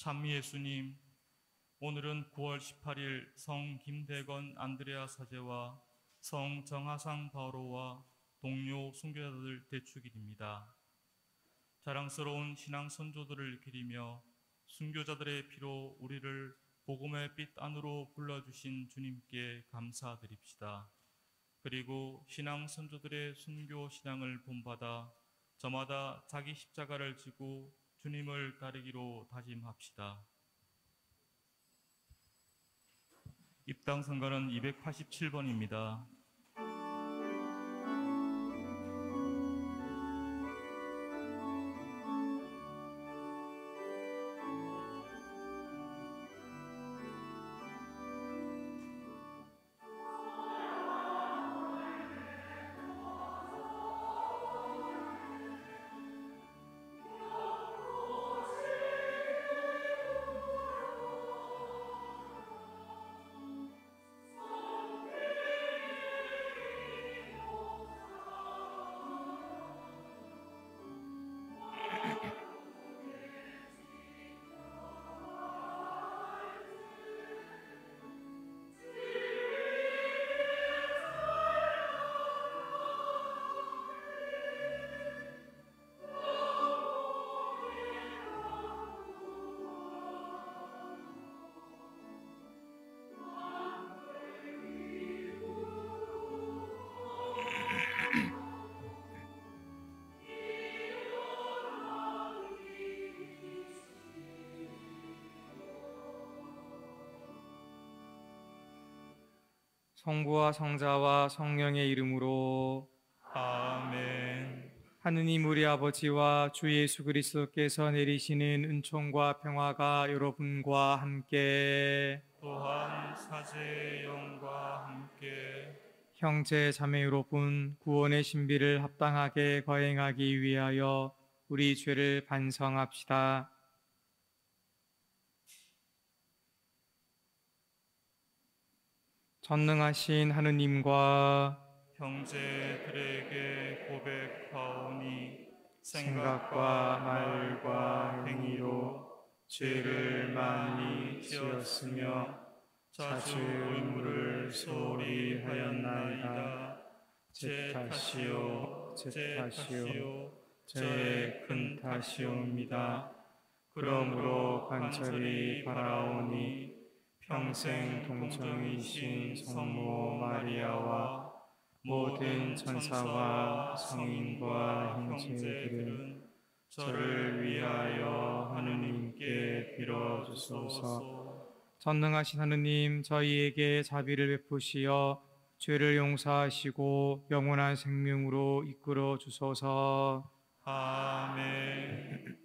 참 예수님, 오늘은 9월 18일 성 김대건 안드레아 사제와 성 정하상 바오로와 동료 순교자들 대축일입니다. 자랑스러운 신앙 선조들을 기리며 순교자들의 피로 우리를 복음의 빛 안으로 불러주신 주님께 감사드립시다. 그리고 신앙 선조들의 순교 신앙을 본받아 저마다 자기 십자가를 지고 주님을 따르기로 다짐합시다. 입당 선거는 287번입니다. 성부와 성자와 성령의 이름으로 아멘. 하느님 우리 아버지와 주 예수 그리스도께서 내리시는 은총과 평화가 여러분과 함께 또한 사제의 영과 함께 형제 자매 여러분 구원의 신비를 합당하게 거행하기 위하여 우리 죄를 반성합시다. 전능하신 하느님과 형제들에게 고백하오니 생각과 말과 행위로 죄를 많이 지었으며 자주 의무를 소홀히 하였나이다. 제 탓이요, 제 탓이요, 저의 큰 탓이옵니다. 그러므로 간절히 바라오니 평생 동정이신 성모 마리아와 모든 천사와 성인과 형제들은 저를 위하여 하느님께 빌어주소서. 전능하신 하느님 저희에게 자비를 베푸시어 죄를 용서하시고 영원한 생명으로 이끌어 주소서. 아멘.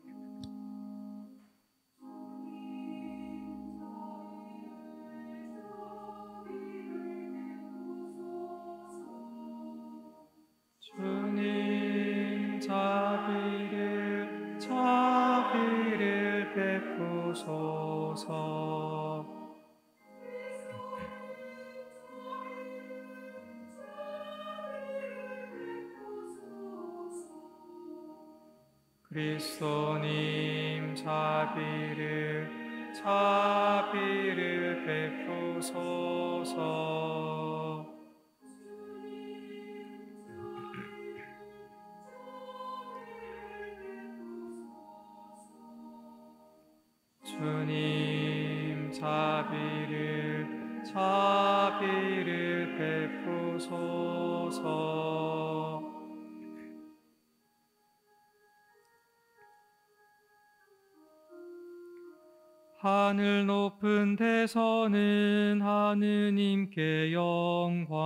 주님 자비를 베푸소서. 그리스도님 자비를 베푸소서. 주님 자비를 베푸소서. 하늘 높은 데서는 하느님께 영광,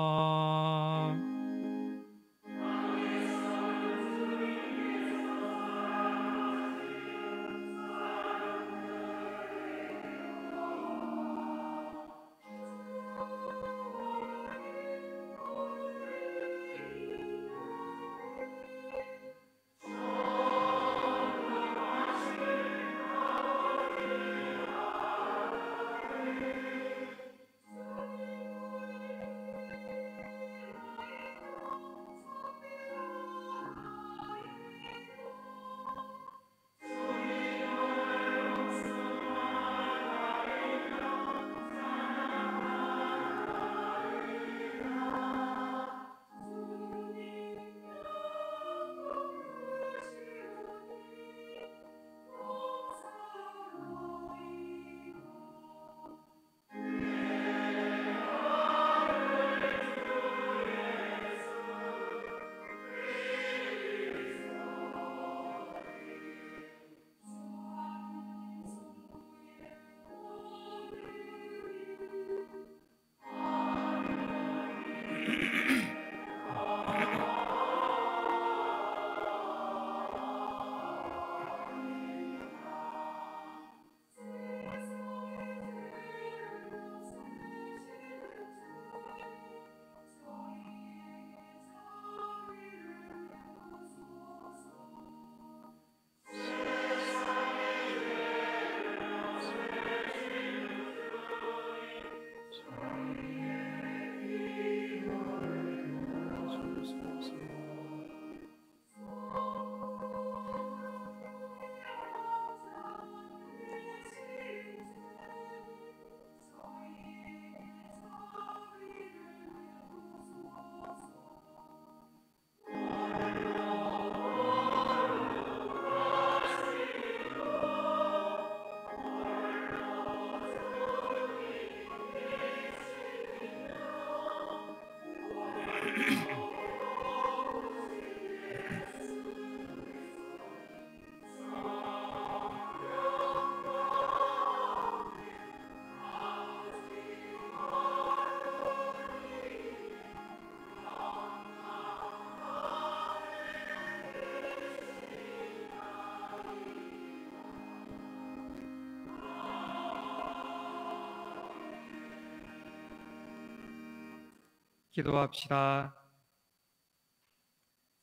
기도합시다.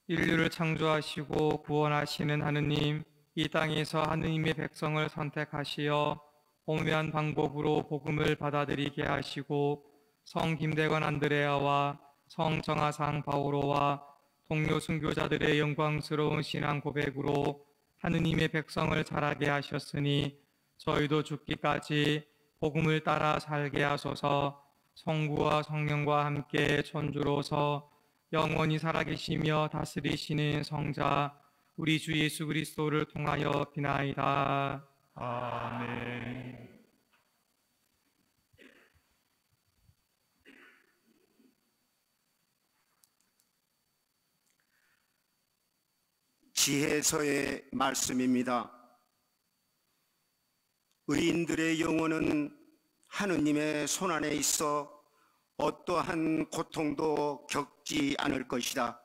인류를 창조하시고 구원하시는 하느님, 이 땅에서 하느님의 백성을 선택하시어 오묘한 방법으로 복음을 받아들이게 하시고 성 김대건 안드레아와 성 정하상 바오로와 동료 순교자들의 영광스러운 신앙 고백으로 하느님의 백성을 자라게 하셨으니 저희도 죽기까지 복음을 따라 살게 하소서. 성부와 성령과 함께 천주로서 영원히 살아계시며 다스리시는 성자 우리 주 예수 그리스도를 통하여 비나이다. 아멘. 지혜서의 말씀입니다. 의인들의 영혼은 하느님의 손안에 있어 어떠한 고통도 겪지 않을 것이다.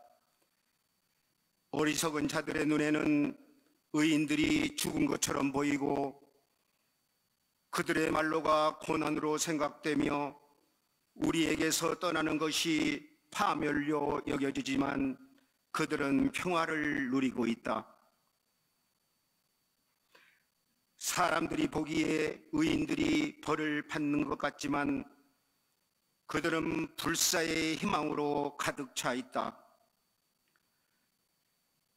어리석은 자들의 눈에는 의인들이 죽은 것처럼 보이고 그들의 말로가 고난으로 생각되며 우리에게서 떠나는 것이 파멸로 여겨지지만 그들은 평화를 누리고 있다. 사람들이 보기에 의인들이 벌을 받는 것 같지만 그들은 불사의 희망으로 가득 차 있다.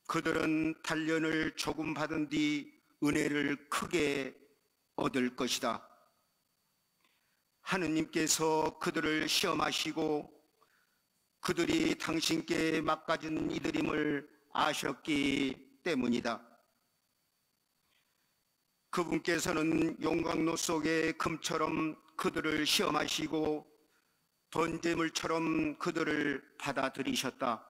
그들은 단련을 조금 받은 뒤 은혜를 크게 얻을 것이다. 하느님께서 그들을 시험하시고 그들이 당신께 맡겨진 이들임을 아셨기 때문이다. 그분께서는 용광로 속의 금처럼 그들을 시험하시고 번제물처럼 그들을 받아들이셨다.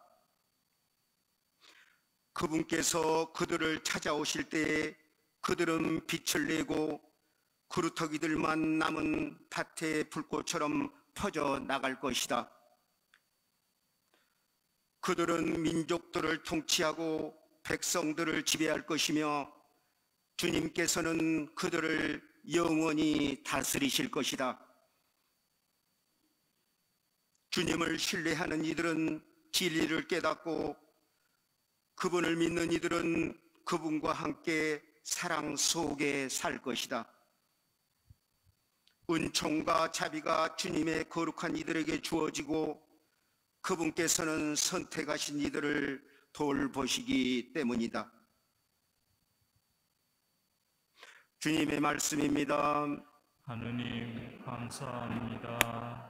그분께서 그들을 찾아오실 때에 그들은 빛을 내고 그루터기들만 남은 밭의 불꽃처럼 퍼져 나갈 것이다. 그들은 민족들을 통치하고 백성들을 지배할 것이며 주님께서는 그들을 영원히 다스리실 것이다. 주님을 신뢰하는 이들은 진리를 깨닫고 그분을 믿는 이들은 그분과 함께 사랑 속에 살 것이다. 은총과 자비가 주님의 거룩한 이들에게 주어지고 그분께서는 선택하신 이들을 돌보시기 때문이다. 주님의 말씀입니다. 하느님 감사합니다.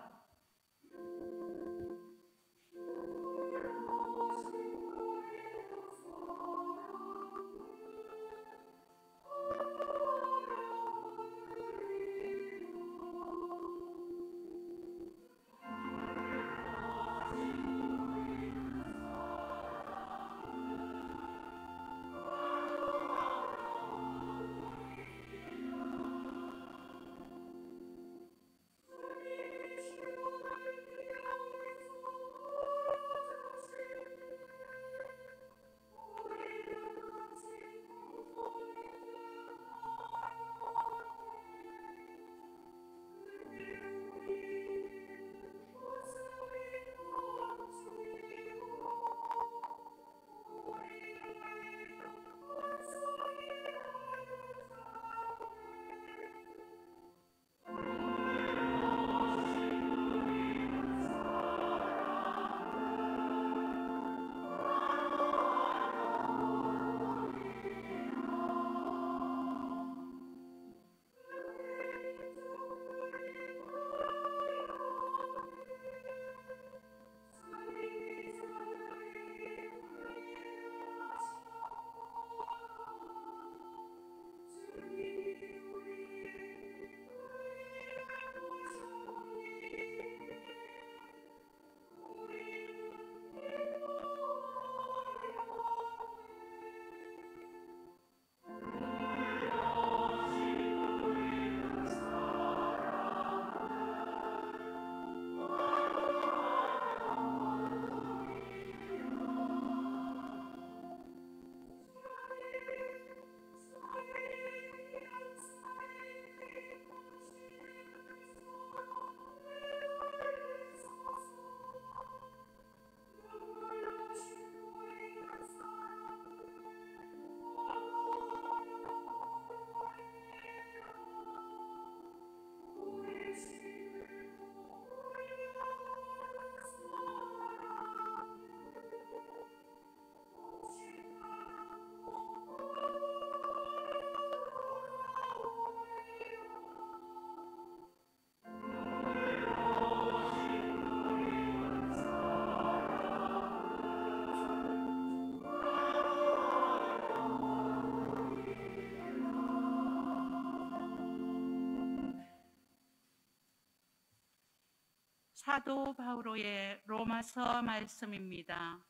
사도 바오로의 로마서 말씀입니다.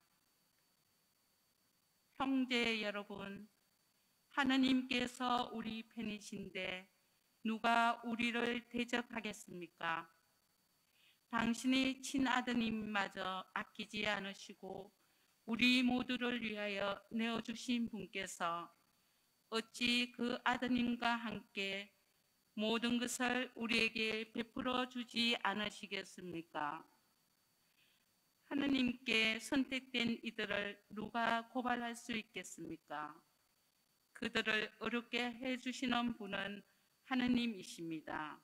형제 여러분, 하느님께서 우리 편이신데 누가 우리를 대적하겠습니까? 당신의 친아드님마저 아끼지 않으시고 우리 모두를 위하여 내어주신 분께서 어찌 그 아드님과 함께 모든 것을 우리에게 베풀어 주지 않으시겠습니까? 하느님께 선택된 이들을 누가 고발할 수 있겠습니까? 그들을 어렵게 해주시는 분은 하느님이십니다.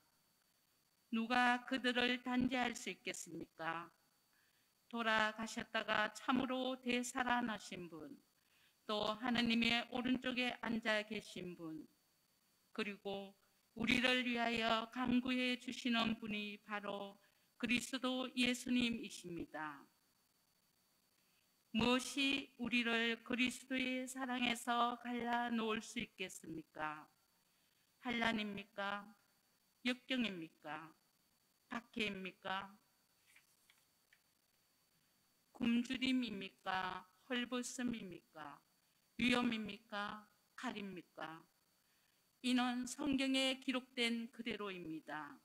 누가 그들을 단죄할 수 있겠습니까? 돌아가셨다가 참으로 되살아나신 분, 또 하느님의 오른쪽에 앉아 계신 분, 그리고 우리를 위하여 간구해 주시는 분이 바로 그리스도 예수님이십니다. 무엇이 우리를 그리스도의 사랑에서 갈라놓을 수 있겠습니까? 환난입니까? 역경입니까? 박해입니까? 굶주림입니까? 헐벗음입니까? 위험입니까? 칼입니까? 이는 성경에 기록된 그대로입니다.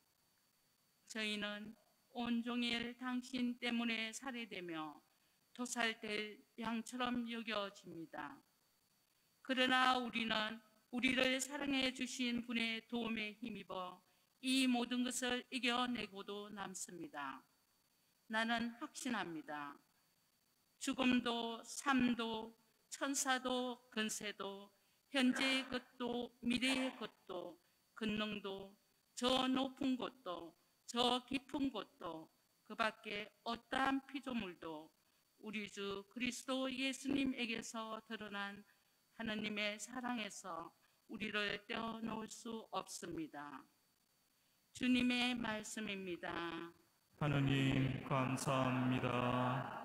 저희는 온종일 당신 때문에 살해되며 도살될 양처럼 여겨집니다. 그러나 우리는 우리를 사랑해 주신 분의 도움에 힘입어 이 모든 것을 이겨내고도 남습니다. 나는 확신합니다. 죽음도 삶도 천사도 근세도 현재의 것도 미래의 것도 근능도 저 높은 곳도 저 깊은 곳도 그 밖에 어떠한 피조물도 우리 주 그리스도 예수님에게서 드러난 하느님의 사랑에서 우리를 떼어놓을 수 없습니다. 주님의 말씀입니다. 하느님 감사합니다.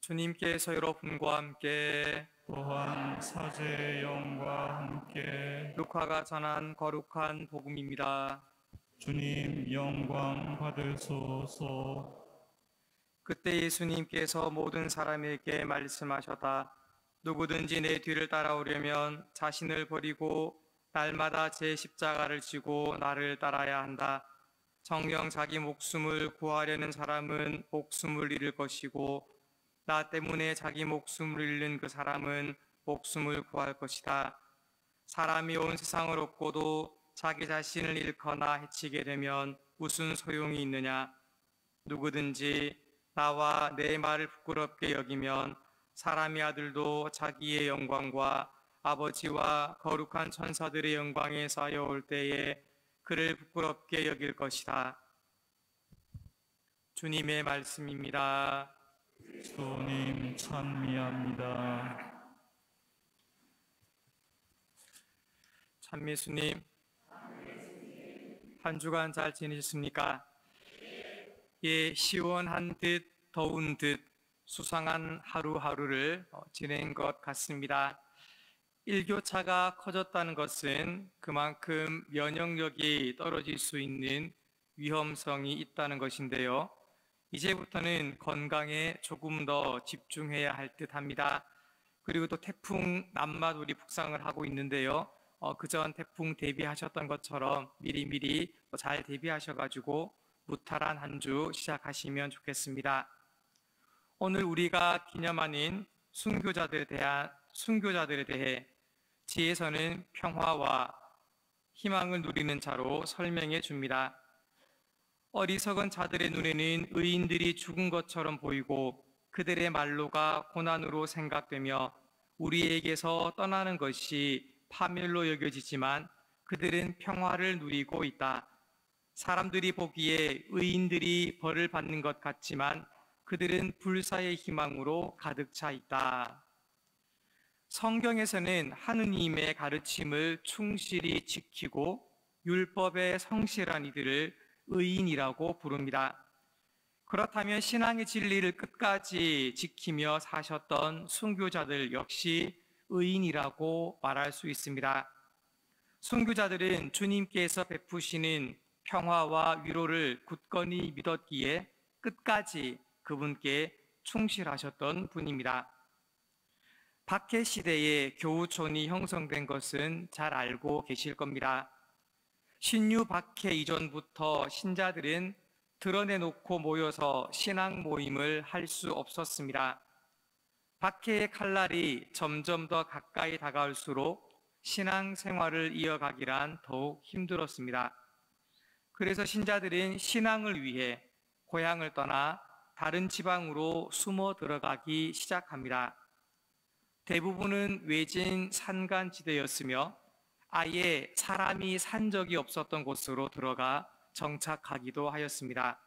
주님께서 여러분과 함께 또한 사제의 영과 함께 루카가 전한 거룩한 복음입니다. 주님 영광 받으소서. 그때 예수님께서 모든 사람에게 말씀하셨다. 누구든지 내 뒤를 따라오려면 자신을 버리고 날마다 제 십자가를 지고 나를 따라야 한다. 정녕 자기 목숨을 구하려는 사람은 목숨을 잃을 것이고 나 때문에 자기 목숨을 잃는 그 사람은 목숨을 구할 것이다. 사람이 온 세상을 얻고도 자기 자신을 잃거나 해치게 되면 무슨 소용이 있느냐? 누구든지 나와 내 말을 부끄럽게 여기면 사람의 아들도 자기의 영광과 아버지와 거룩한 천사들의 영광에 쌓여올 때에 그를 부끄럽게 여길 것이다. 주님의 말씀입니다. 주님 찬미합니다. 참미수님, 한 주간 잘 지내셨습니까? 예, 시원한 듯 더운 듯 수상한 하루하루를 지낸 것 같습니다. 일교차가 커졌다는 것은 그만큼 면역력이 떨어질 수 있는 위험성이 있다는 것인데요. 이제부터는 건강에 조금 더 집중해야 할 듯합니다. 그리고 또 태풍 남마돌이 북상을 하고 있는데요. 그전 태풍 대비하셨던 것처럼 미리미리 잘 대비하셔가지고 무탈한 한 주 시작하시면 좋겠습니다. 오늘 우리가 기념하는 순교자들에 대해 지혜서는 평화와 희망을 누리는 자로 설명해 줍니다. 어리석은 자들의 눈에는 의인들이 죽은 것처럼 보이고 그들의 말로가 고난으로 생각되며 우리에게서 떠나는 것이 파멸로 여겨지지만 그들은 평화를 누리고 있다. 사람들이 보기에 의인들이 벌을 받는 것 같지만 그들은 불사의 희망으로 가득 차 있다. 성경에서는 하느님의 가르침을 충실히 지키고 율법에 성실한 이들을 의인이라고 부릅니다. 그렇다면 신앙의 진리를 끝까지 지키며 사셨던 순교자들 역시 의인이라고 말할 수 있습니다. 순교자들은 주님께서 베푸시는 평화와 위로를 굳건히 믿었기에 끝까지 그분께 충실하셨던 분입니다. 박해 시대에 교우촌이 형성된 것은 잘 알고 계실 겁니다. 신유 박해 이전부터 신자들은 드러내놓고 모여서 신앙 모임을 할 수 없었습니다. 박해의 칼날이 점점 더 가까이 다가올수록 신앙 생활을 이어가기란 더욱 힘들었습니다. 그래서 신자들은 신앙을 위해 고향을 떠나 다른 지방으로 숨어 들어가기 시작합니다. 대부분은 외진 산간지대였으며 아예 사람이 산 적이 없었던 곳으로 들어가 정착하기도 하였습니다.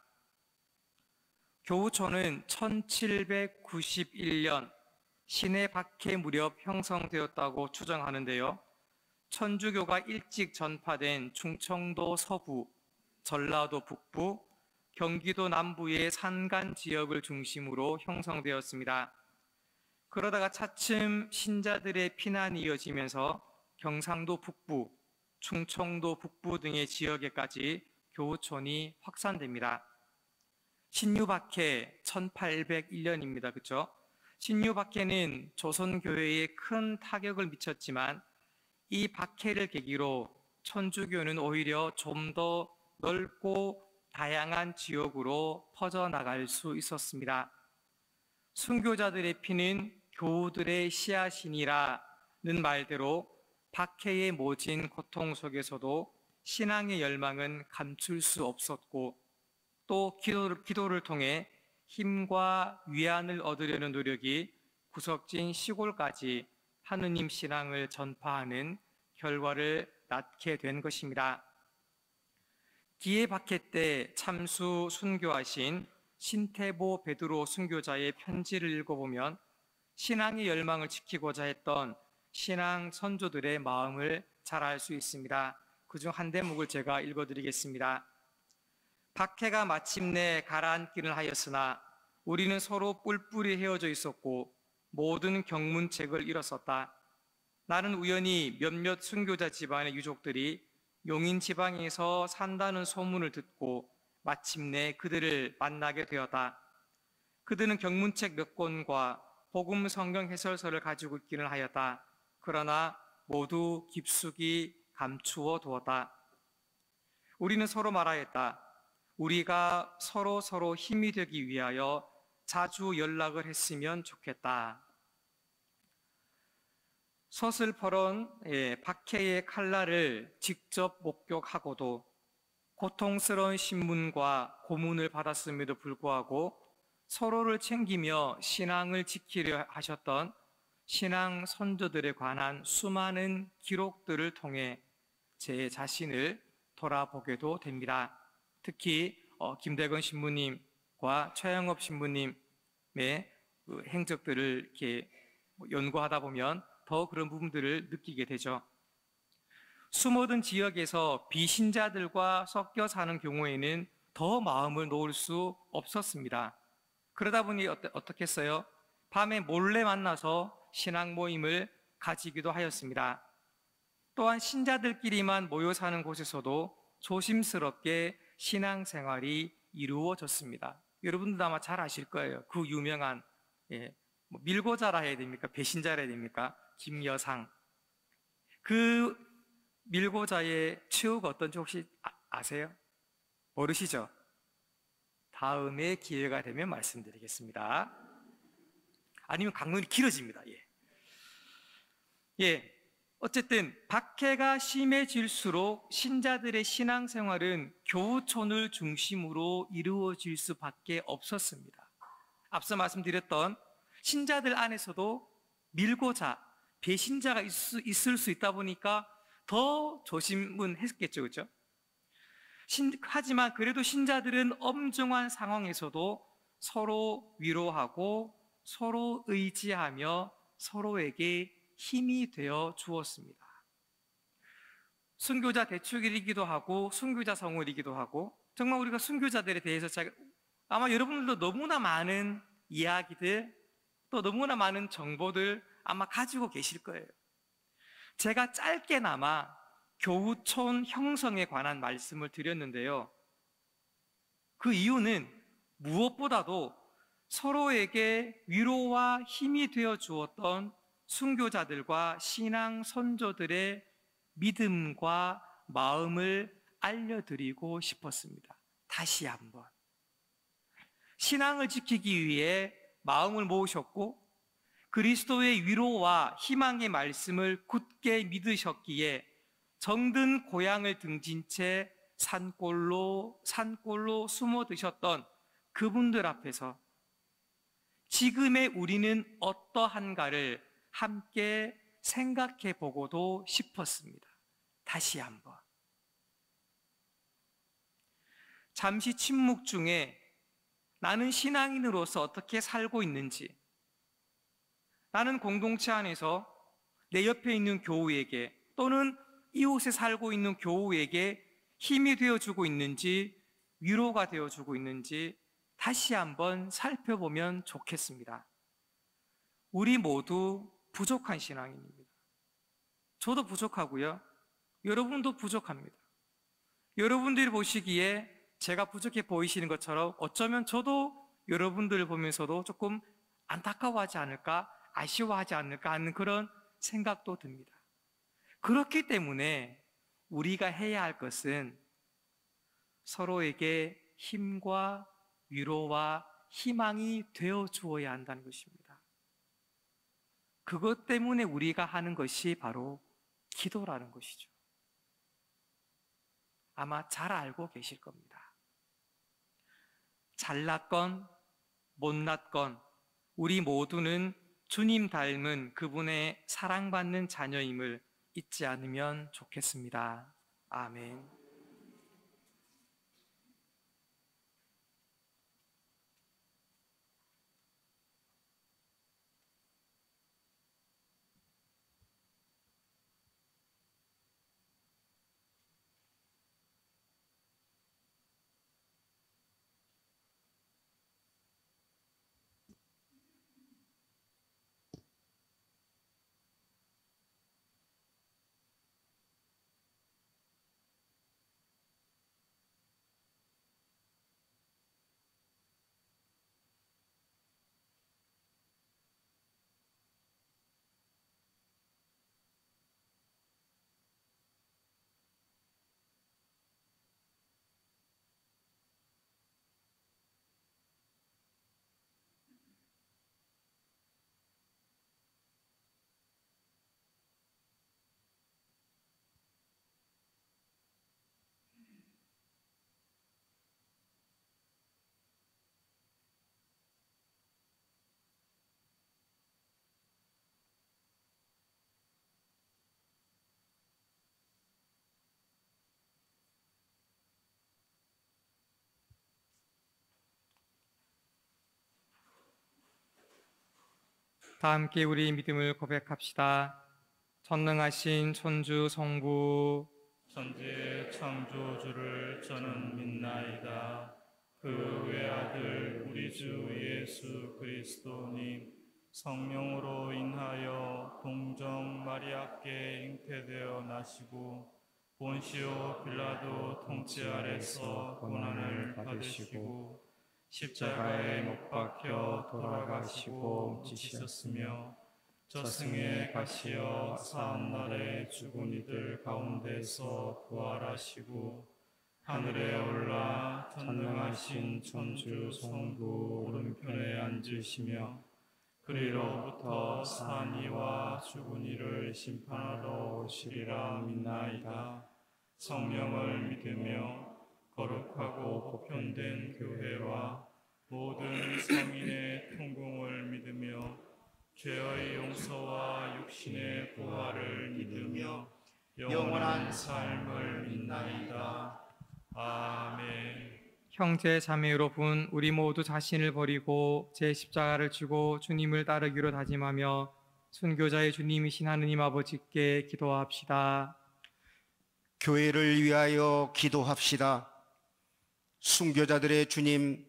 교우촌은 1791년 신해 박해 무렵 형성되었다고 추정하는데요. 천주교가 일찍 전파된 충청도 서부, 전라도 북부, 경기도 남부의 산간 지역을 중심으로 형성되었습니다. 그러다가 차츰 신자들의 피난이 이어지면서 경상도 북부, 충청도 북부 등의 지역에까지 교우촌이 확산됩니다. 신유박해 1801년입니다. 그렇죠? 신유박해는 조선교회에 큰 타격을 미쳤지만 이 박해를 계기로 천주교는 오히려 좀 더 넓고 다양한 지역으로 퍼져나갈 수 있었습니다. 순교자들의 피는 교우들의 씨앗이니라는 말대로 박해의 모진 고통 속에서도 신앙의 열망은 감출 수 없었고 또 기도를 통해 힘과 위안을 얻으려는 노력이 구석진 시골까지 하느님 신앙을 전파하는 결과를 낳게 된 것입니다. 기해 박해 때 참수 순교하신 신태보 베드로 순교자의 편지를 읽어보면 신앙의 열망을 지키고자 했던 신앙 선조들의 마음을 잘 알 수 있습니다. 그중 한 대목을 제가 읽어드리겠습니다. 박해가 마침내 가라앉기를 하였으나 우리는 서로 뿔뿔이 헤어져 있었고 모든 경문책을 잃었었다. 나는 우연히 몇몇 순교자 집안의 유족들이 용인 지방에서 산다는 소문을 듣고 마침내 그들을 만나게 되었다. 그들은 경문책 몇 권과 복음 성경 해설서를 가지고 있기는 하였다. 그러나 모두 깊숙이 감추어 두었다. 우리는 서로 말하였다. 우리가 서로 힘이 되기 위하여 자주 연락을 했으면 좋겠다. 서슬퍼런 박해의 칼날을 직접 목격하고도 고통스러운 신문과 고문을 받았음에도 불구하고 서로를 챙기며 신앙을 지키려 하셨던 신앙 선조들에 관한 수많은 기록들을 통해 제 자신을 돌아보게도 됩니다. 특히 김대건 신부님과 최영업 신부님의 행적들을 이렇게 연구하다 보면 더 그런 부분들을 느끼게 되죠. 숨어든 지역에서 비신자들과 섞여 사는 경우에는 더 마음을 놓을 수 없었습니다. 그러다 보니 어떻게 했어요? 밤에 몰래 만나서 신앙 모임을 가지기도 하였습니다. 또한 신자들끼리만 모여 사는 곳에서도 조심스럽게 신앙생활이 이루어졌습니다. 여러분들 아마 잘 아실 거예요. 그 유명한 밀고자라 해야 됩니까? 배신자라 해야 됩니까? 김여상. 그 밀고자의 최후가 어떤지 혹시 아세요? 모르시죠? 다음에 기회가 되면 말씀드리겠습니다. 아니면 강론이 길어집니다. 예. 어쨌든 박해가 심해질수록 신자들의 신앙생활은 교우촌을 중심으로 이루어질 수밖에 없었습니다. 앞서 말씀드렸던 신자들 안에서도 밀고자 배신자가 있을 수 있다 보니까 더 조심은 했겠죠, 그렇죠? 하지만 그래도 신자들은 엄중한 상황에서도 서로 위로하고 서로 의지하며 서로에게 힘이 되어 주었습니다. 순교자 대축일이기도 하고 순교자 성월이기도 하고, 정말 우리가 순교자들에 대해서 아마 여러분들도 너무나 많은 이야기들, 또 너무나 많은 정보들 아마 가지고 계실 거예요. 제가 짧게나마 교우촌 형성에 관한 말씀을 드렸는데요. 그 이유는 무엇보다도 서로에게 위로와 힘이 되어 주었던 순교자들과 신앙 선조들의 믿음과 마음을 알려드리고 싶었습니다. 다시 한번 신앙을 지키기 위해 마음을 모으셨고 그리스도의 위로와 희망의 말씀을 굳게 믿으셨기에 정든 고향을 등진 채 산골로 숨어 드셨던 그분들 앞에서 지금의 우리는 어떠한가를 함께 생각해 보고도 싶었습니다. 다시 한번. 잠시 침묵 중에 나는 신앙인으로서 어떻게 살고 있는지, 나는 공동체 안에서 내 옆에 있는 교우에게 또는 이웃에 살고 있는 교우에게 힘이 되어주고 있는지, 위로가 되어주고 있는지 다시 한번 살펴보면 좋겠습니다. 우리 모두 부족한 신앙인입니다. 저도 부족하고요. 여러분도 부족합니다. 여러분들이 보시기에 제가 부족해 보이시는 것처럼 어쩌면 저도 여러분들을 보면서도 조금 안타까워하지 않을까, 아쉬워하지 않을까 하는 그런 생각도 듭니다. 그렇기 때문에 우리가 해야 할 것은 서로에게 힘과 위로와 희망이 되어 주어야 한다는 것입니다. 그것 때문에 우리가 하는 것이 바로 기도라는 것이죠. 아마 잘 알고 계실 겁니다. 잘났건 못났건 우리 모두는 주님 닮은 그분의 사랑받는 자녀임을 잊지 않으면 좋겠습니다. 아멘. 다 함께 우리 믿음을 고백합시다. 전능하신 천주 성부 천지의 창조주를 저는 믿나이다. 그 외아들 우리 주 예수 그리스도님 성령으로 인하여 동정 마리아께 잉태되어 나시고 본시오 빌라도 통치 아래서 고난을 받으시고 십자가에 못 박혀 돌아가시고 묻히셨으며 저승에 가시어 사흘날에 죽은 이들 가운데서 부활하시고 하늘에 올라 전능하신 천주 성부 오른편에 앉으시며 그리로부터 산 이와 죽은 이를 심판하러 오시리라 믿나이다. 성령을 믿으며 거룩하고 보편된 교회와 모든 성인의 통공을 믿으며 죄의 용서와 육신의 부활을 믿으며 영원한 삶을 믿나이다. 아멘. 형제 자매 여러분, 우리 모두 자신을 버리고 제 십자가를 지고 주님을 따르기로 다짐하며 순교자의 주님이신 하느님 아버지께 기도합시다. 교회를 위하여 기도합시다. 순교자들의 주님,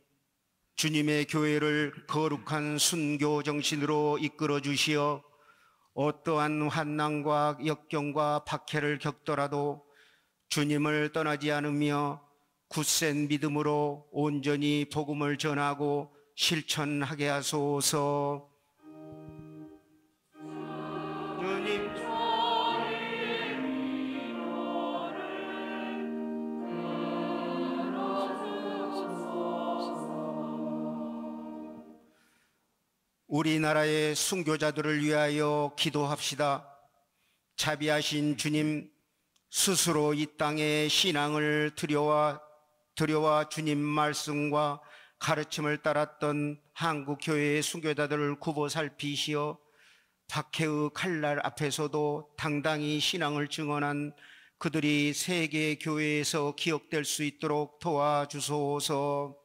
주님의 교회를 거룩한 순교 정신으로 이끌어 주시어 어떠한 환난과 역경과 박해를 겪더라도 주님을 떠나지 않으며 굳센 믿음으로 온전히 복음을 전하고 실천하게 하소서. 주님, 우리나라의 순교자들을 위하여 기도합시다. 자비하신 주님, 스스로 이 땅에 신앙을 들여와 주님 말씀과 가르침을 따랐던 한국 교회의 순교자들을 굽어 살피시어 박해의 칼날 앞에서도 당당히 신앙을 증언한 그들이 세계 교회에서 기억될 수 있도록 도와주소서.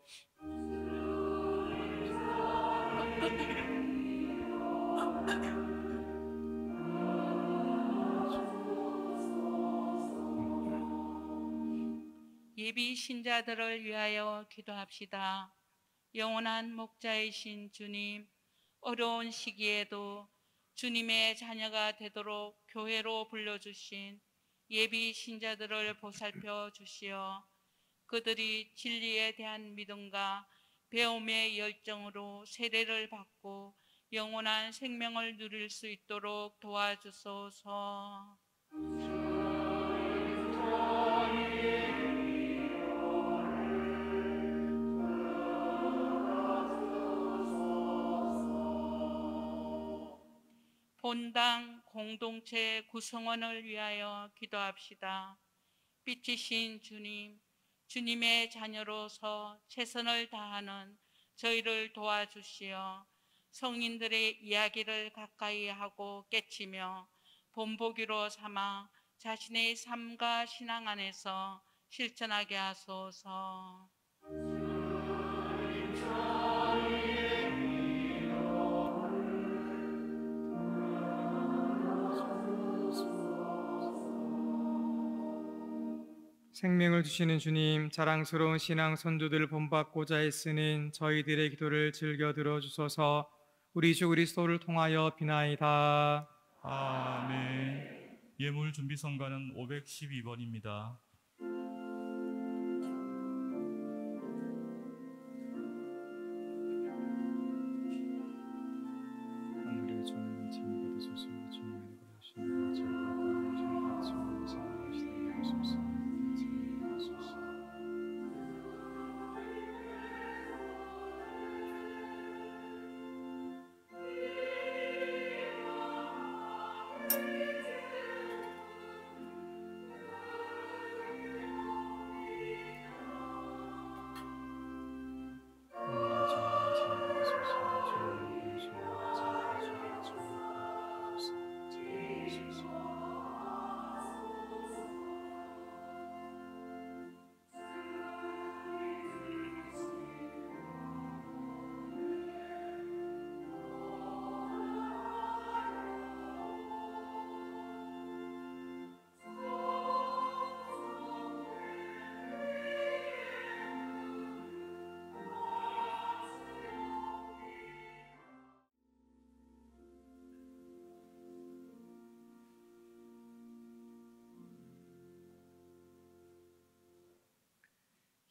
예비 신자들을 위하여 기도합시다. 영원한 목자이신 주님, 어려운 시기에도 주님의 자녀가 되도록 교회로 불러주신 예비 신자들을 보살펴 주시어 그들이 진리에 대한 믿음과 배움의 열정으로 세례를 받고 영원한 생명을 누릴 수 있도록 도와주소서. 본당 공동체 구성원을 위하여 기도합시다. 빛이신 주님, 주님의 자녀로서 최선을 다하는 저희를 도와주시어 성인들의 이야기를 가까이 하고 깨치며 본보기로 삼아 자신의 삶과 신앙 안에서 실천하게 하소서. 생명을 주시는 주님, 자랑스러운 신앙 선조들을 본받고자 애쓰는 저희들의 기도를 즐겨 들어주소서. 우리 주 그리스도를 통하여 비나이다. 아멘. 예물 준비 성가는 512번입니다. 하늘의 주님, 지금 받으소서. 주님의 그러신 제가 받으신 같이 하시옵소서.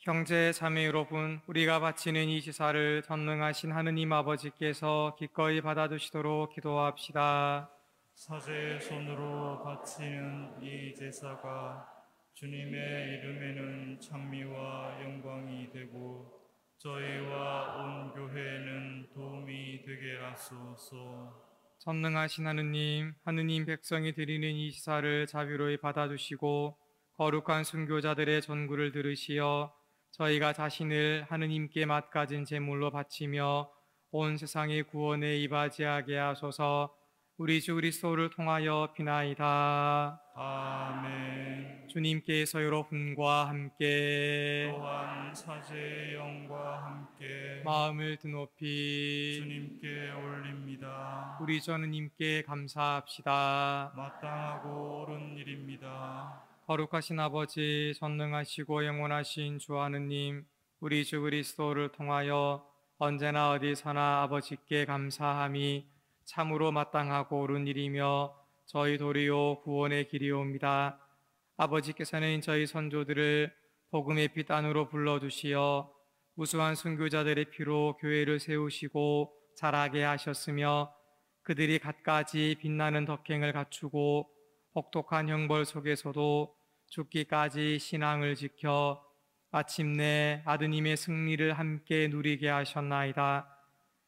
형제 자매 여러분, 우리가 바치는 이 제사를 전능하신 하느님 아버지께서 기꺼이 받아주시도록 기도합시다. 사제의 손으로 바치는 이 제사가 주님의 이름에는 찬미와 영광이 되고 저희와 온 교회는 도움이 되게 하소서. 전능하신 하느님, 하느님 백성이 드리는 이 시사를 자비로이 받아주시고 거룩한 순교자들의 전구를 들으시어 저희가 자신을 하느님께 맡가진 제물로 바치며 온 세상의 구원에 이바지하게 하소서. 우리 주 그리스도를 통하여 비나이다. 아멘. 주님께서 여러분과 함께 또한 사제의 영과 함께 마음을 드높이 주님께 올립니다. 우리 주 하느님께 감사합시다. 마땅하고 옳은 일입니다. 거룩하신 아버지, 전능하시고 영원하신 주 하느님, 우리 주 그리스도를 통하여 언제나 어디서나 아버지께 감사함이 참으로 마땅하고 옳은 일이며 저희 도리요 구원의 길이옵니다. 아버지께서는 저희 선조들을 복음의 빛 안으로 불러주시어 무수한 순교자들의 피로 교회를 세우시고 자라게 하셨으며 그들이 갖가지 빛나는 덕행을 갖추고 혹독한 형벌 속에서도 죽기까지 신앙을 지켜 마침내 아드님의 승리를 함께 누리게 하셨나이다.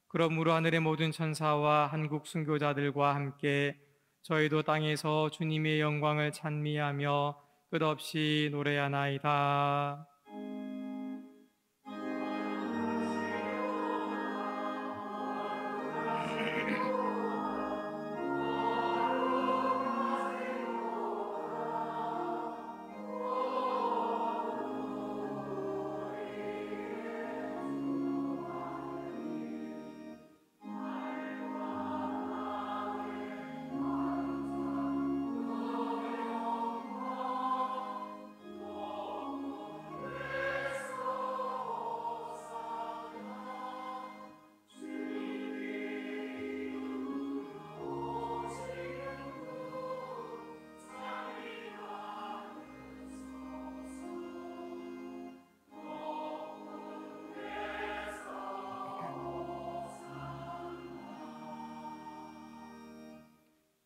그러므로 하늘의 모든 천사와 한국 순교자들과 함께 저희도 땅에서 주님의 영광을 찬미하며 끝없이 노래하나이다.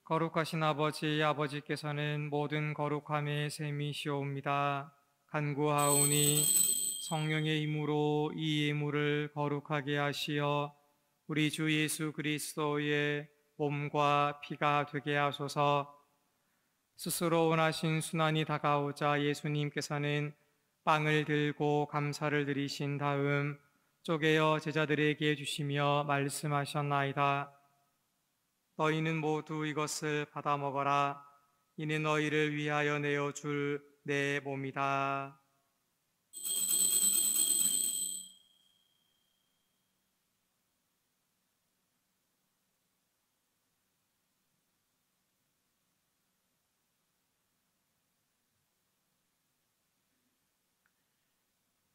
거룩하신 아버지, 아버지께서는 모든 거룩함의 셈이시옵니다. 간구하오니 성령의 힘으로 이 예물을 거룩하게 하시어 우리 주 예수 그리스도의 몸과 피가 되게 하소서. 스스로 원하신 순환이 다가오자 예수님께서는 빵을 들고 감사를 드리신 다음 쪼개어 제자들에게 주시며 말씀하셨나이다. 너희는 모두 이것을 받아 먹어라. 이는 너희를 위하여 내어줄 내 몸이다.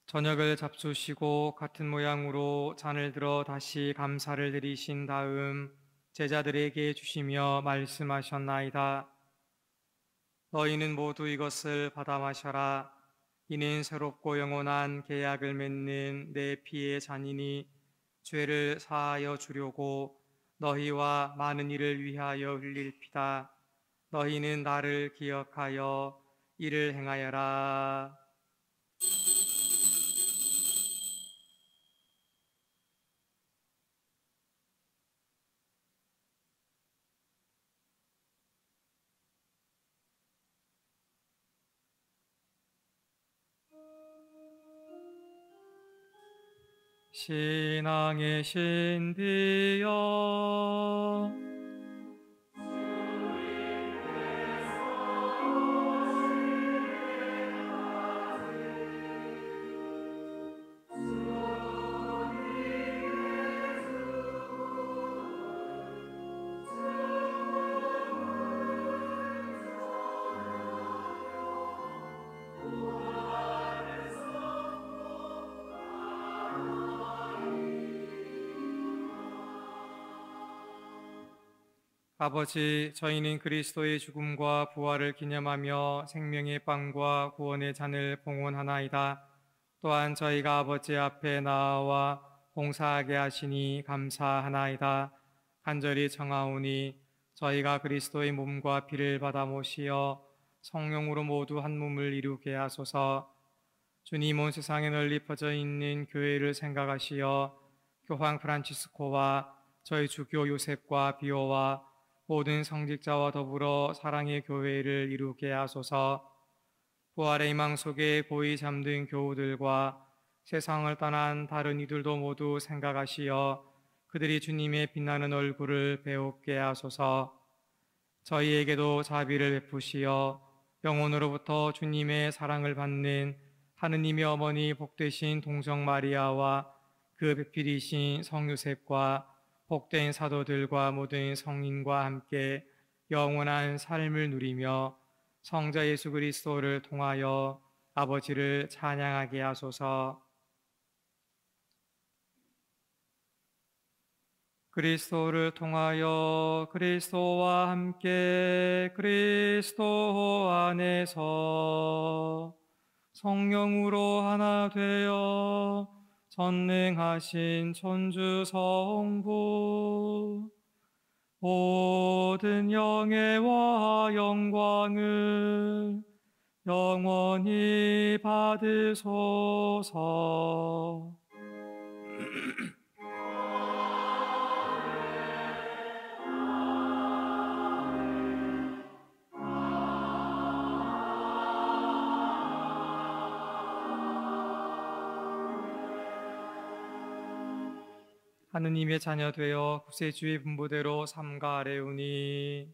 저녁을 잡수시고 같은 모양으로 잔을 들어 다시 감사를 드리신 다음 제자들에게 주시며 말씀하셨나이다. 너희는 모두 이것을 받아 마셔라. 이는 새롭고 영원한 계약을 맺는 내 피의 잔이니 죄를 사하여 주려고 너희와 많은 이를 위하여 흘릴 피다. 너희는 나를 기억하여 이를 행하여라. 신앙의 신비여 아버지, 저희는 그리스도의 죽음과 부활을 기념하며 생명의 빵과 구원의 잔을 봉헌하나이다. 또한 저희가 아버지 앞에 나아와 봉사하게 하시니 감사하나이다. 간절히 청하오니 저희가 그리스도의 몸과 피를 받아 모시어 성령으로 모두 한 몸을 이루게 하소서. 주님 온 세상에 널리 퍼져 있는 교회를 생각하시어 교황 프란치스코와 저희 주교 요셉과 비오와 모든 성직자와 더불어 사랑의 교회를 이루게 하소서. 부활의 희망 속에 고이 잠든 교우들과 세상을 떠난 다른 이들도 모두 생각하시어 그들이 주님의 빛나는 얼굴을 배웁게 하소서. 저희에게도 자비를 베푸시어 영혼으로부터 주님의 사랑을 받는 하느님의 어머니 복되신 동정 마리아와 그 배필이신 성요셉과 복된 사도들과 모든 성인과 함께 영원한 삶을 누리며 성자 예수 그리스도를 통하여 아버지를 찬양하게 하소서. 그리스도를 통하여 그리스도와 함께 그리스도 안에서 성령으로 하나 되어 전능하신 천주 성부 모든 영예와 영광을 영원히 받으소서. 하느님의 자녀 되어 구세주의 분부대로 삼가 아뢰우니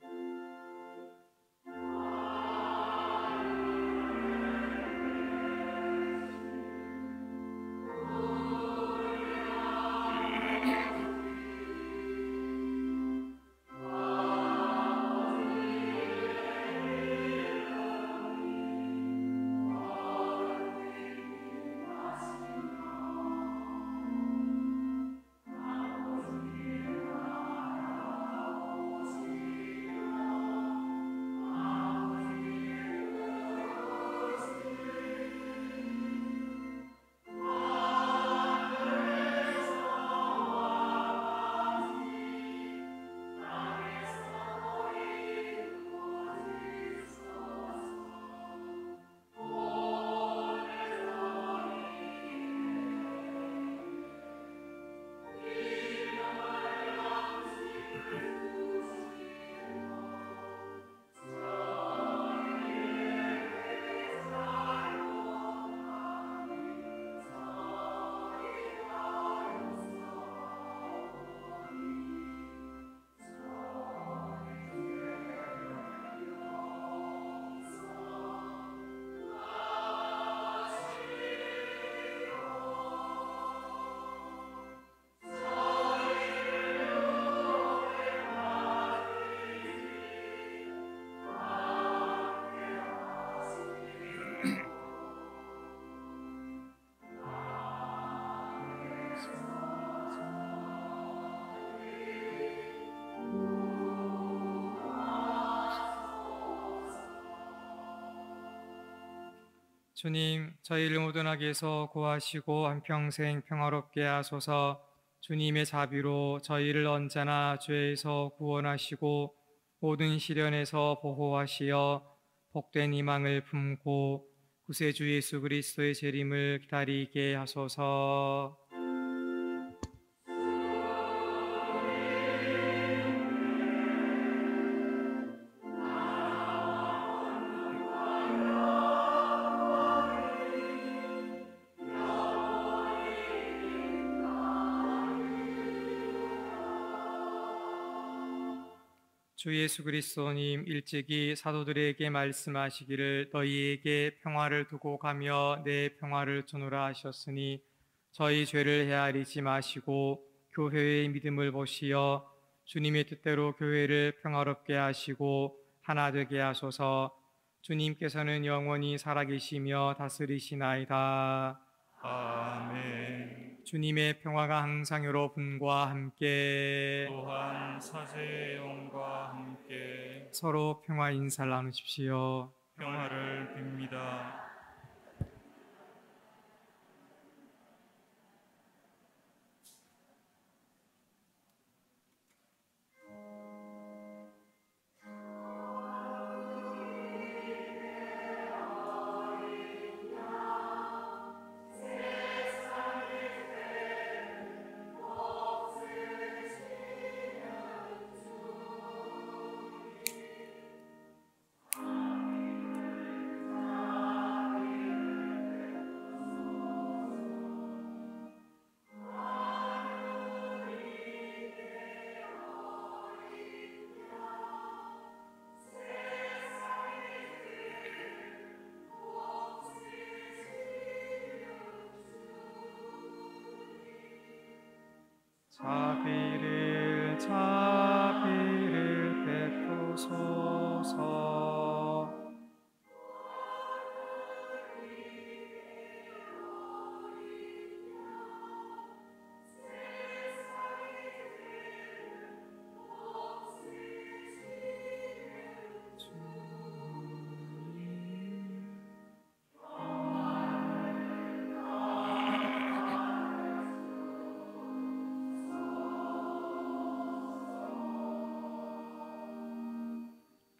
주님, 저희를 모든 악에서 구하시고 한평생 평화롭게 하소서. 주님의 자비로 저희를 언제나 죄에서 구원하시고 모든 시련에서 보호하시어 복된 희망을 품고 구세주 예수 그리스도의 재림을 기다리게 하소서. 주 예수 그리스도님 일찍이 사도들에게 말씀하시기를 너희에게 평화를 두고 가며 내 평화를 주노라 하셨으니 저희 죄를 헤아리지 마시고 교회의 믿음을 보시어 주님의 뜻대로 교회를 평화롭게 하시고 하나 되게 하소서. 주님께서는 영원히 살아계시며 다스리시나이다. 아멘. 주님의 평화가 항상 여러분과 함께 또한 사제의 영과 함께 서로 평화 인사를 나누십시오. 평화를 빕니다. 자비를 베푸소서.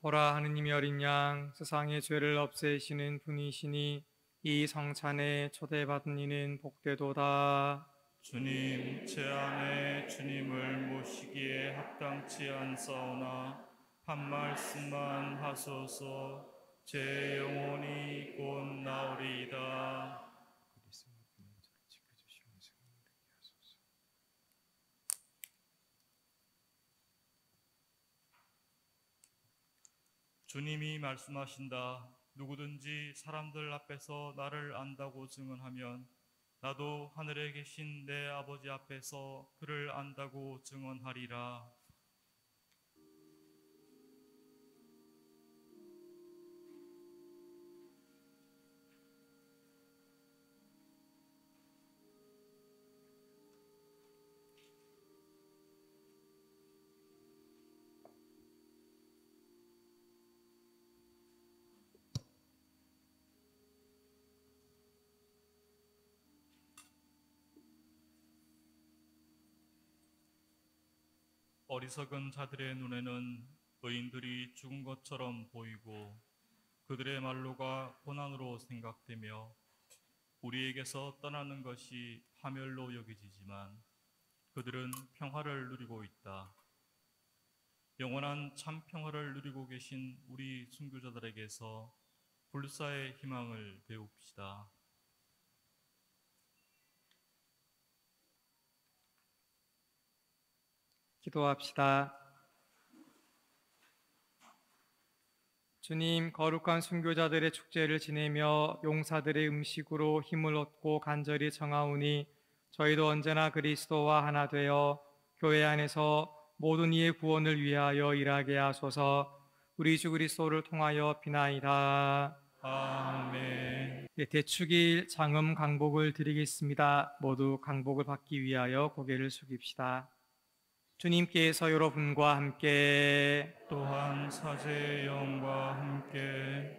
보라, 하느님의 어린 양, 세상의 죄를 없애시는 분이시니 이 성찬에 초대받은 이는 복되도다. 주님, 제 안에 주님을 모시기에 합당치 않사오나 한 말씀만 하소서. 제 영혼이 곧 나으리이다. 주님이 말씀하신다. 누구든지 사람들 앞에서 나를 안다고 증언하면 나도 하늘에 계신 내 아버지 앞에서 그를 안다고 증언하리라. 어리석은 자들의 눈에는 의인들이 죽은 것처럼 보이고 그들의 말로가 고난으로 생각되며 우리에게서 떠나는 것이 파멸로 여겨지지만 그들은 평화를 누리고 있다. 영원한 참 평화를 누리고 계신 우리 순교자들에게서 불사의 희망을 배웁시다. 기도합시다. 주님, 거룩한 순교자들의 축제를 지내며 용사들의 음식으로 힘을 얻고 간절히 청하오니 저희도 언제나 그리스도와 하나 되어 교회 안에서 모든 이의 구원을 위하여 일하게 하소서. 우리 주 그리스도를 통하여 비나이다. 아멘. 대축일 장엄 강복을 드리겠습니다. 모두 강복을 받기 위하여 고개를 숙입시다. 주님께서 여러분과 함께 또한 사제의 영과 함께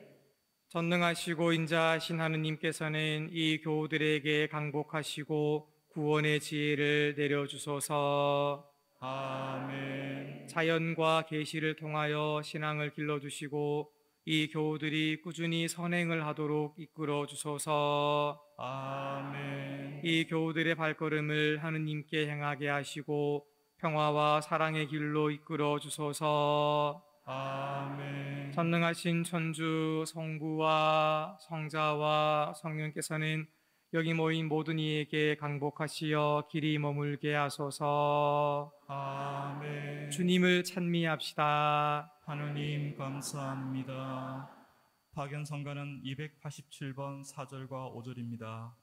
전능하시고 인자하신 하느님께서는 이 교우들에게 강복하시고 구원의 지혜를 내려주소서. 아멘. 자연과 계시를 통하여 신앙을 길러주시고 이 교우들이 꾸준히 선행을 하도록 이끌어 주소서. 아멘. 이 교우들의 발걸음을 하느님께 행하게 하시고 평화와 사랑의 길로 이끌어 주소서. 아멘. 전능하신 천주 성부와 성자와 성령께서는 여기 모인 모든 이에게 강복하시어 길이 머물게 하소서. 아멘. 주님을 찬미합시다. 하느님 감사합니다. 파견성가는 287번 4절과 5절입니다.